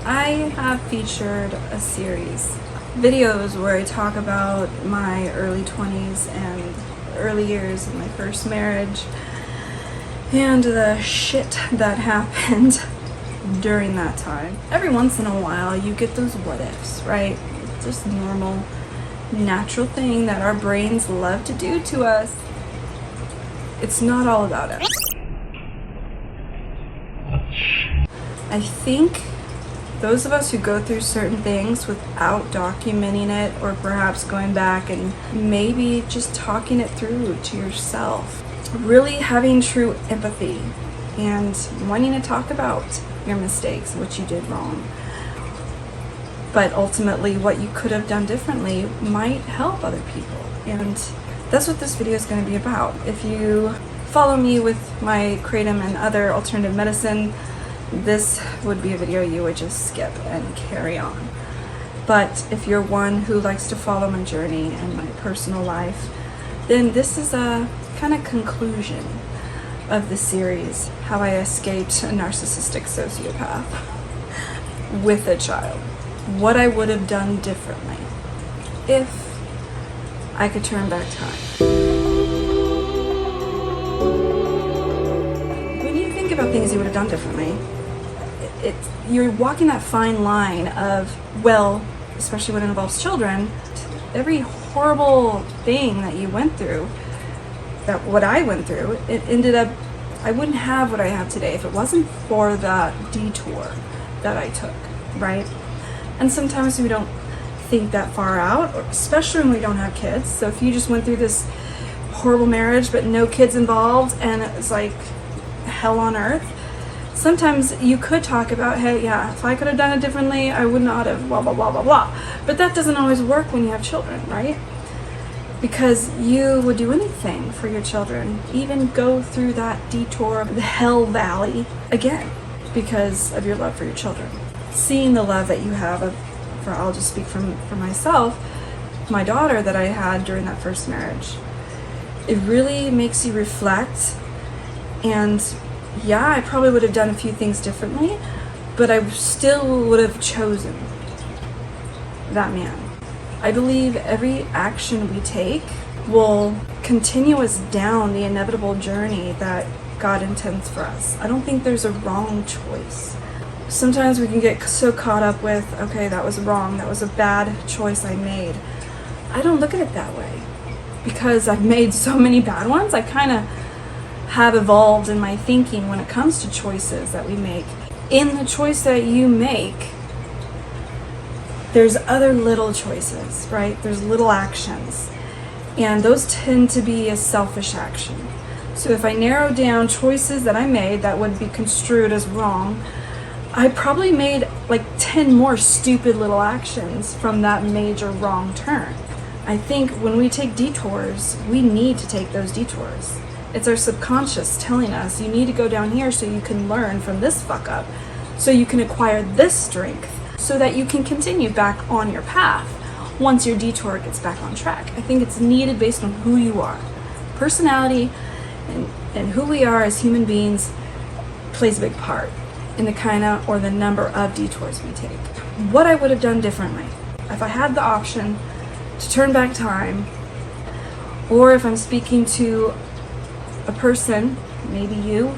I have featured a series videos where I talk about my early 20s and early years of my first marriage and the shit that happened during that time. Every once in a while you get those what ifs, right? It's just normal, natural thing that our brains love to do to us. It's not all about it. I think those of us who go through certain things without documenting it, or perhaps going back and maybe just talking it through to yourself, really having true empathy and wanting to talk about your mistakes, what you did wrong, but ultimately what you could have done differently might help other people. And that's what this video is going to be about. If you follow me with my kratom and other alternative medicine, this would be a video you would just skip and carry on. But if you're one who likes to follow my journey and my personal life, then this is a kind of conclusion of the series, how I escaped a narcissistic sociopath with a child. What I would have done differently if I could turn back time. When you think about things you would have done differently, you're walking that fine line of, well, especially when it involves children, every horrible thing that you went through, that what I went through, it ended up, I wouldn't have what I have today if it wasn't for that detour that I took, right? And sometimes we don't think that far out, especially when we don't have kids. So if you just went through this horrible marriage but no kids involved and it's like hell on earth, sometimes you could talk about, hey, yeah, if I could have done it differently, I would not have, blah, blah, blah, blah, blah. But that doesn't always work when you have children, right? Because you would do anything for your children, even go through that detour of the hell valley again because of your love for your children. Seeing the love that you have, I'll just speak for myself, my daughter that I had during that first marriage, it really makes you reflect. And yeah, I probably would have done a few things differently, but I still would have chosen that man. I believe every action we take will continue us down the inevitable journey that God intends for us. I don't think there's a wrong choice. Sometimes we can get so caught up with, okay, that was wrong, that was a bad choice I made. I don't look at it that way. Because I've made so many bad ones, I kind of have evolved in my thinking when it comes to choices that we make. In the choice that you make, there's other little choices, right? There's little actions. And those tend to be a selfish action. So if I narrow down choices that I made that would be construed as wrong, I probably made like 10 more stupid little actions from that major wrong turn. I think when we take detours, we need to take those detours. It's our subconscious telling us you need to go down here so you can learn from this fuck up, so you can acquire this strength, so that you can continue back on your path once your detour gets back on track. I think it's needed based on who you are. Personality and who we are as human beings plays a big part in the kind of or the number of detours we take. What I would have done differently if I had the option to turn back time, or if I'm speaking to a person, maybe you,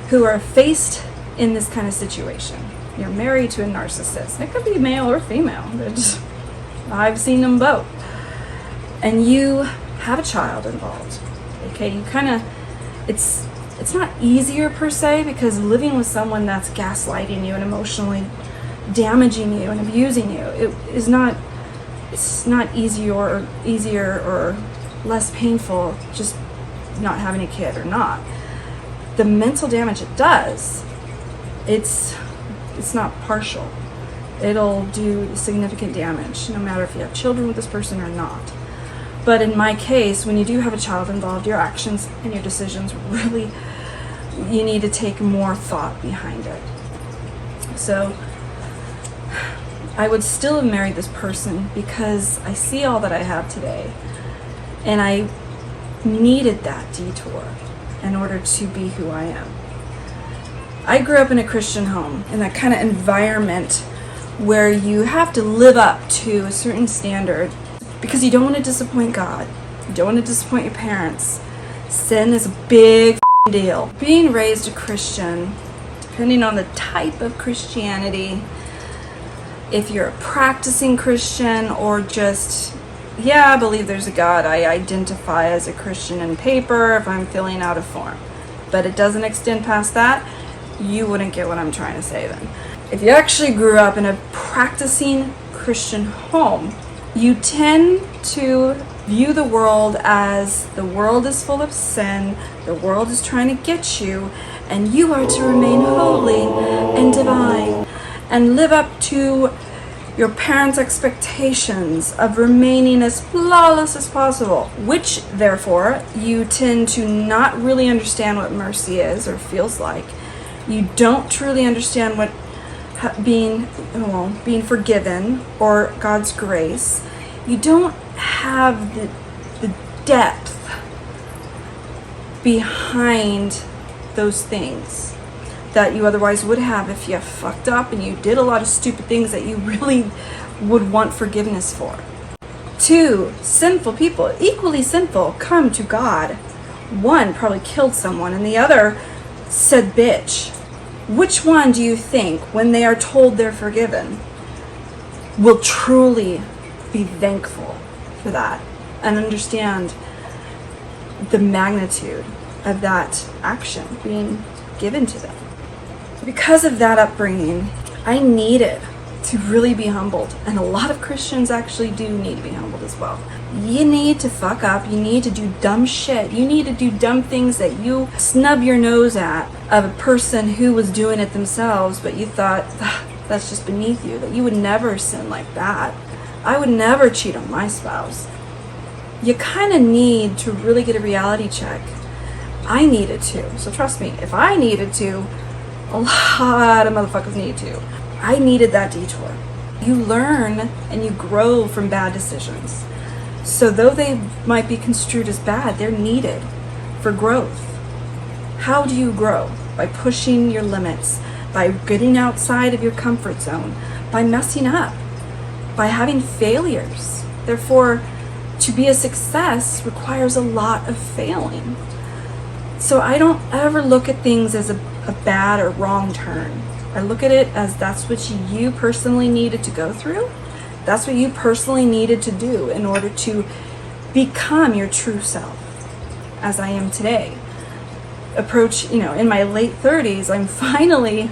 who are faced in this kind of situation. You're married to a narcissist. It could be male or female. I've seen them both. And you have a child involved. Okay, you kind of, it's not easier per se, because living with someone that's gaslighting you and emotionally damaging you and abusing you, it's not easier or less painful just not having a kid or not. The mental damage it does, it's not partial. It'll do significant damage no matter if you have children with this person or not. But in my case, when you do have a child involved, your actions and your decisions really, you need to take more thought behind it. So I would still have married this person because I see all that I have today, and I needed that detour in order to be who I am. I grew up in a Christian home, in that kind of environment where you have to live up to a certain standard because you don't want to disappoint God. You don't want to disappoint your parents. Sin is a big deal. Being raised a Christian, depending on the type of Christianity, if you're a practicing Christian or just, yeah, I believe there's a God, I identify as a Christian in paper if I'm filling out a form, but it doesn't extend past that, you wouldn't get what I'm trying to say then. If you actually grew up in a practicing Christian home, you tend to view the world as the world is full of sin, the world is trying to get you, and you are to remain holy and divine and live up to your parents' expectations of remaining as flawless as possible, which therefore you tend to not really understand what mercy is or feels like. You don't truly understand what being forgiven or God's grace. You don't have the depth behind those things that you otherwise would have if you fucked up and you did a lot of stupid things that you really would want forgiveness for. 2 sinful people, equally sinful, come to God. One probably killed someone and the other said bitch. Which one do you think, when they are told they're forgiven, will truly be thankful for that and understand the magnitude of that action being given to them? Because of that upbringing, I needed to really be humbled, and a lot of Christians actually do need to be humbled as well. You need to fuck up, you need to do dumb shit, you need to do dumb things that you snub your nose at of a person who was doing it themselves, but you thought, that's just beneath you, that you would never sin like that. I would never cheat on my spouse. You kind of need to really get a reality check. I needed to, so trust me, if I needed to, a lot of motherfuckers need to. I needed that detour. You learn and you grow from bad decisions. So though they might be construed as bad, they're needed for growth. How do you grow? By pushing your limits, by getting outside of your comfort zone, by messing up, by having failures. Therefore, to be a success requires a lot of failing. So I don't ever look at things as a bad or wrong turn. I look at it as that's what you personally needed to go through. That's what you personally needed to do in order to become your true self, as I am today. In my late 30s, I'm finally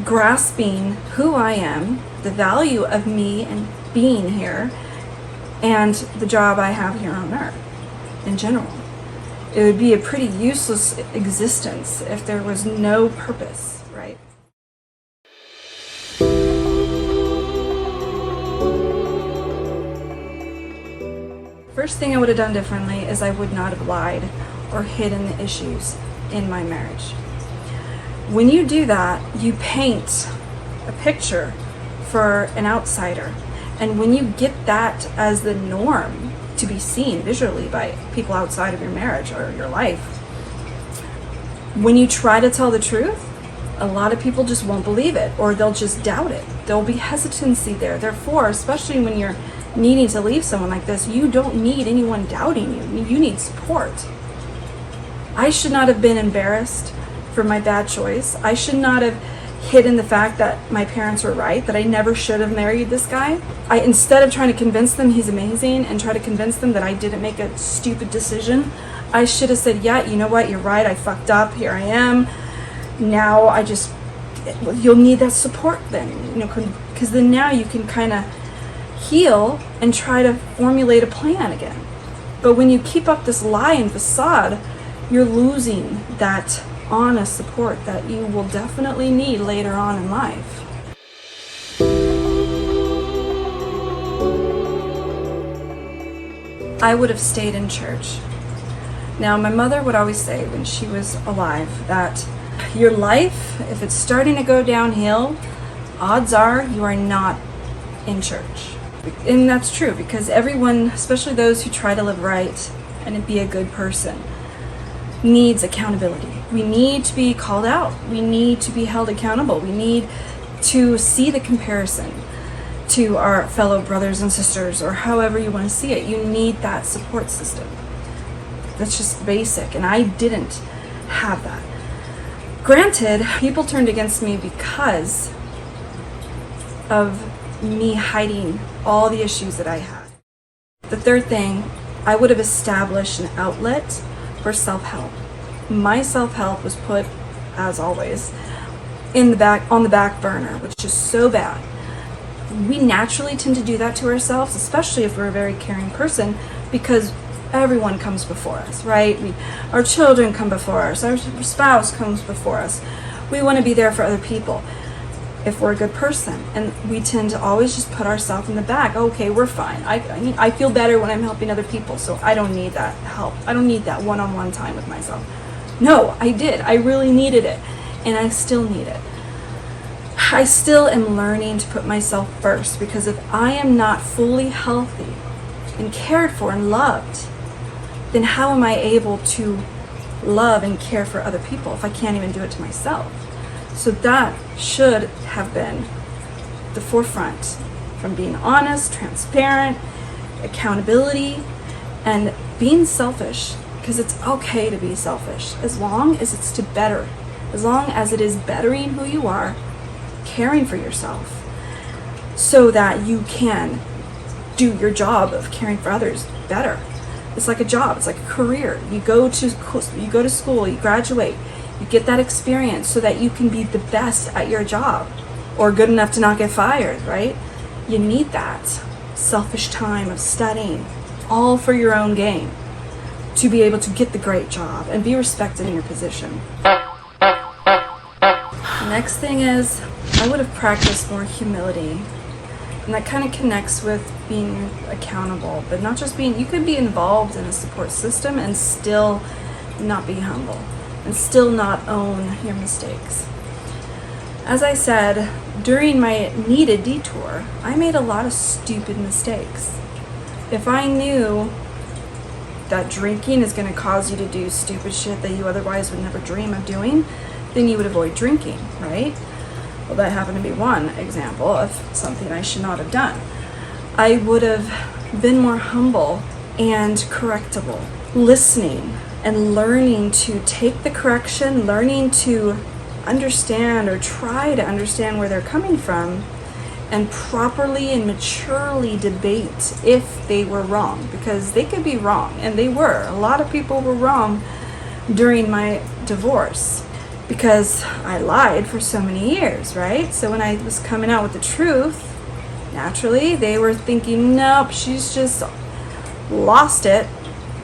grasping who I am, the value of me and being here, and the job I have here on earth in general. It would be a pretty useless existence if there was no purpose, right? First thing I would have done differently is I would not have lied or hidden the issues in my marriage. When you do that, you paint a picture for an outsider. And when you get that as the norm to be seen visually by people outside of your marriage or your life, when you try to tell the truth, a lot of people just won't believe it, or they'll just doubt it. There'll be hesitancy there. Therefore, especially when you're needing to leave someone like this, you don't need anyone doubting you. You need support. I should not have been embarrassed for my bad choice. I should not have hidden the fact that my parents were right, that I never should have married this guy. Instead of trying to convince them he's amazing and try to convince them that I didn't make a stupid decision, I should have said, yeah, you know what, you're right, I fucked up, here I am. Now you'll need that support then, because then now you can kind of heal and try to formulate a plan again. But when you keep up this lie and facade, you're losing that honest support that you will definitely need later on in life. I would have stayed in church. Now, my mother would always say when she was alive that your life, if it's starting to go downhill, odds are you are not in church. And that's true, because everyone, especially those who try to live right and be a good person, needs accountability. We need to be called out. We need to be held accountable. We need to see the comparison to our fellow brothers and sisters, or however you want to see it. You need that support system. That's just basic, and I didn't have that. Granted, people turned against me because of me hiding all the issues that I had. The third thing, I would have established an outlet for self-help. My self-help was put, as always, on the back burner, which is so bad. We naturally tend to do that to ourselves, especially if we're a very caring person, because everyone comes before us, right? Our children come before us, our spouse comes before us. We want to be there for other people if we're a good person, and we tend to always just put ourselves in the back. Okay, we're fine. I feel better when I'm helping other people, so I don't need that help. I don't need that one-on-one time with myself. No, I did. I really needed it, and I still need it. I still am learning to put myself first, because if I am not fully healthy and cared for and loved, then how am I able to love and care for other people if I can't even do it to myself? So that should have been the forefront, from being honest, transparent, accountability, and being selfish, because it's okay to be selfish as long as it's to better, as long as it is bettering who you are, caring for yourself, so that you can do your job of caring for others better. It's like a job, it's like a career. You go to school, you graduate, you get that experience so that you can be the best at your job, or good enough to not get fired, right? You need that selfish time of studying, all for your own gain, to be able to get the great job and be respected in your position. The next thing is, I would have practiced more humility. And that kind of connects with being accountable, but not just being, you could be involved in a support system and still not be humble and still not own your mistakes. As I said, during my needed detour, I made a lot of stupid mistakes. If I knew that drinking is going to cause you to do stupid shit that you otherwise would never dream of doing, then you would avoid drinking, right? Well, that happened to be one example of something I should not have done. I would have been more humble and correctable, listening and learning to take the correction, learning to understand or try to understand where they're coming from, and properly and maturely debate if they were wrong, because they could be wrong, and they were. A lot of people were wrong during my divorce, because I lied for so many years, right? So when I was coming out with the truth, naturally they were thinking, nope, she's just lost it,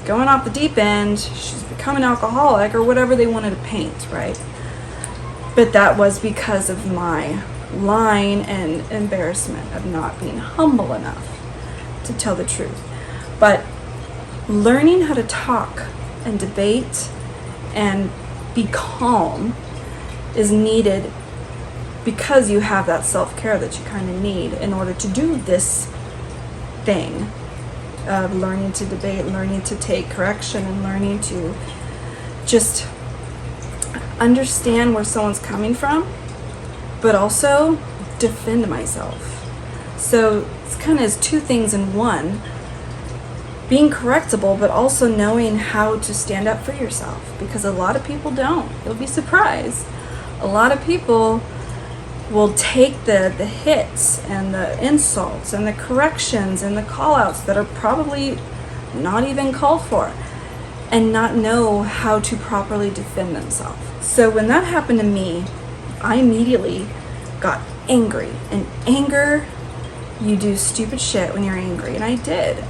going off the deep end, she's become an alcoholic, or whatever they wanted to paint, right? But that was because of my lying and embarrassment of not being humble enough to tell the truth. But learning how to talk and debate and be calm is needed, because you have that self-care that you kind of need in order to do this thing of learning to debate, learning to take correction, and learning to just understand where someone's coming from, but also defend myself. So it's kind of two things in one: being correctable, but also knowing how to stand up for yourself, because a lot of people don't. You'll be surprised. A lot of people will take the hits and the insults and the corrections and the call-outs that are probably not even called for, and not know how to properly defend themselves. So when that happened to me, I immediately got angry. And anger, you do stupid shit when you're angry, and I did.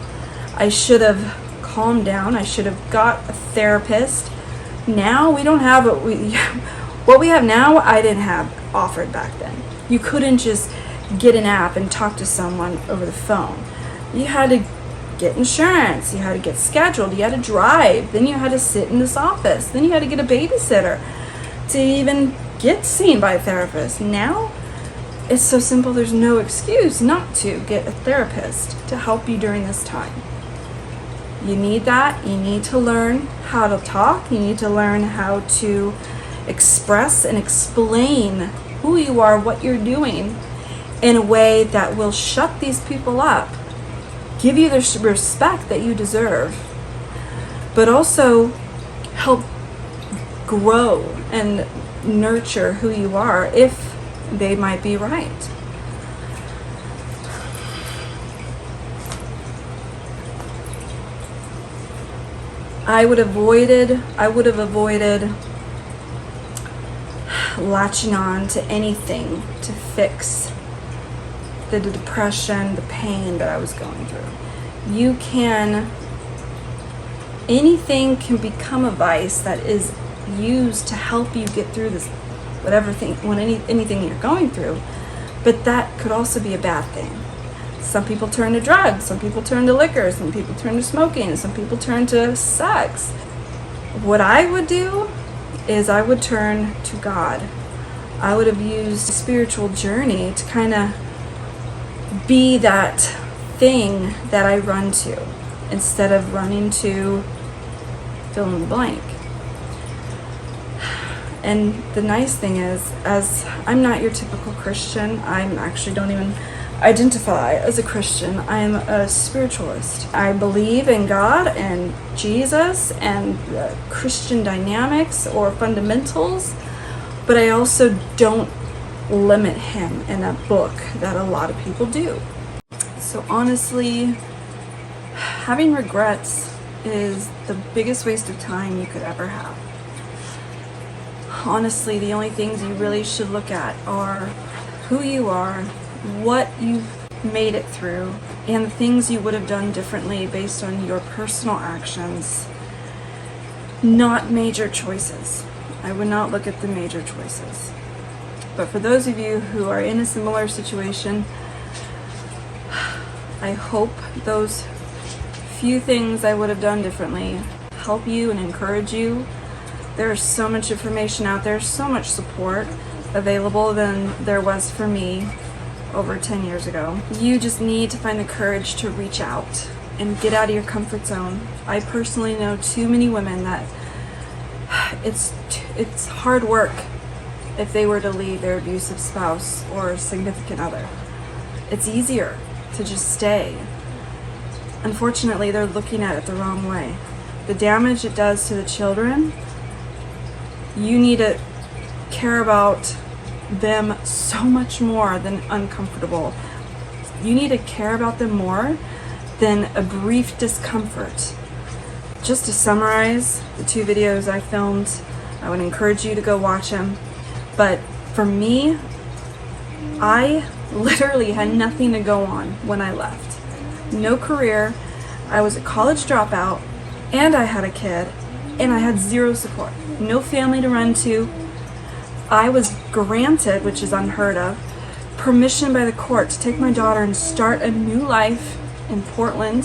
I should have calmed down. I should have got a therapist. Now we don't have what we have now. I didn't have offered back then. You couldn't just get an app and talk to someone over the phone. You had to get insurance. You had to get scheduled. You had to drive. Then you had to sit in this office. Then you had to get a babysitter to even get seen by a therapist. Now it's so simple. There's no excuse not to get a therapist to help you during this time. You need that. You need to learn how to talk. You need to learn how to express and explain who you are, what you're doing, in a way that will shut these people up, give you the respect that you deserve, but also help grow and nurture who you are if they might be right. I would have avoided latching on to anything to fix the depression, the pain that I was going through. Anything can become a vice that is used to help you get through this, anything you're going through, but that could also be a bad thing. Some people turn to drugs, some people turn to liquor, some people turn to smoking, some people turn to sex. What I would do is I would turn to God. I would have used a spiritual journey to kind of be that thing that I run to, instead of running to fill in the blank. And the nice thing is, as I'm not your typical Christian, don't even identify as a Christian. I'm a spiritualist. I believe in God and Jesus and Christian dynamics or fundamentals, but I also don't limit him in a book that a lot of people do. So honestly, having regrets is the biggest waste of time you could ever have. Honestly, the only things you really should look at are who you are, what you've made it through, and the things you would have done differently based on your personal actions, not major choices. I would not look at the major choices. But for those of you who are in a similar situation, I hope those few things I would have done differently help you and encourage you. There's so much information out there, so much support available than there was for me over 10 years ago. You just need to find the courage to reach out and get out of your comfort zone. I personally know too many women that it's hard work if they were to leave their abusive spouse or significant other. It's easier to just stay. Unfortunately, they're looking at it the wrong way. The damage it does to the children, you need to care about them so much more than uncomfortable. You need to care about them more than a brief discomfort. Just to summarize the 2 videos I filmed, I would encourage you to go watch them. But for me, I literally had nothing to go on when I left. No career, I was a college dropout, and I had a kid, and I had zero support. No family to run to. I was granted, which is unheard of, permission by the court to take my daughter and start a new life in Portland,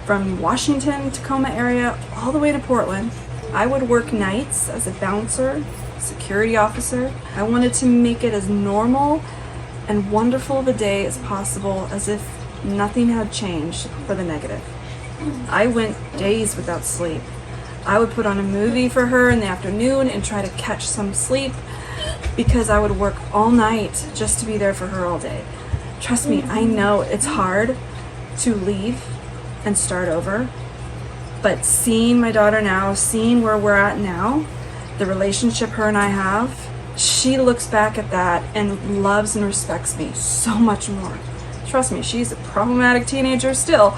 from Washington, Tacoma area, all the way to Portland. I would work nights as a bouncer, security officer. I wanted to make it as normal and wonderful of a day as possible, as if nothing had changed for the negative. I went days without sleep. I would put on a movie for her in the afternoon and try to catch some sleep, because I would work all night just to be there for her all day. Trust me, I know it's hard to leave and start over, but seeing my daughter now, seeing where we're at now, the relationship her and I have, she looks back at that and loves and respects me so much more. Trust me, she's a problematic teenager still,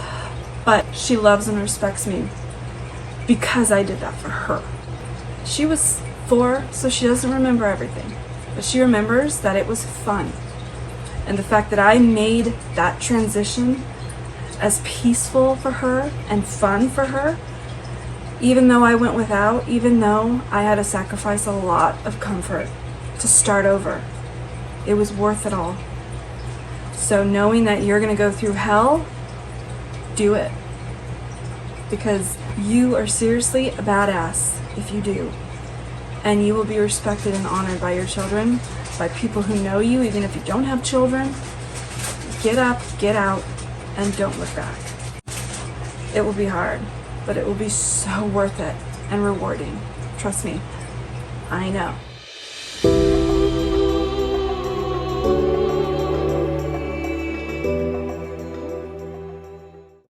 but she loves and respects me because I did that for her. She was 4, so she doesn't remember everything, but she remembers that it was fun. And the fact that I made that transition as peaceful for her and fun for her, even though I went without, even though I had to sacrifice a lot of comfort to start over, it was worth it all. So knowing that you're gonna go through hell, do it. Because you are seriously a badass if you do. And you will be respected and honored by your children, by people who know you, even if you don't have children. Get up, get out, and don't look back. It will be hard, but it will be so worth it and rewarding. Trust me, I know.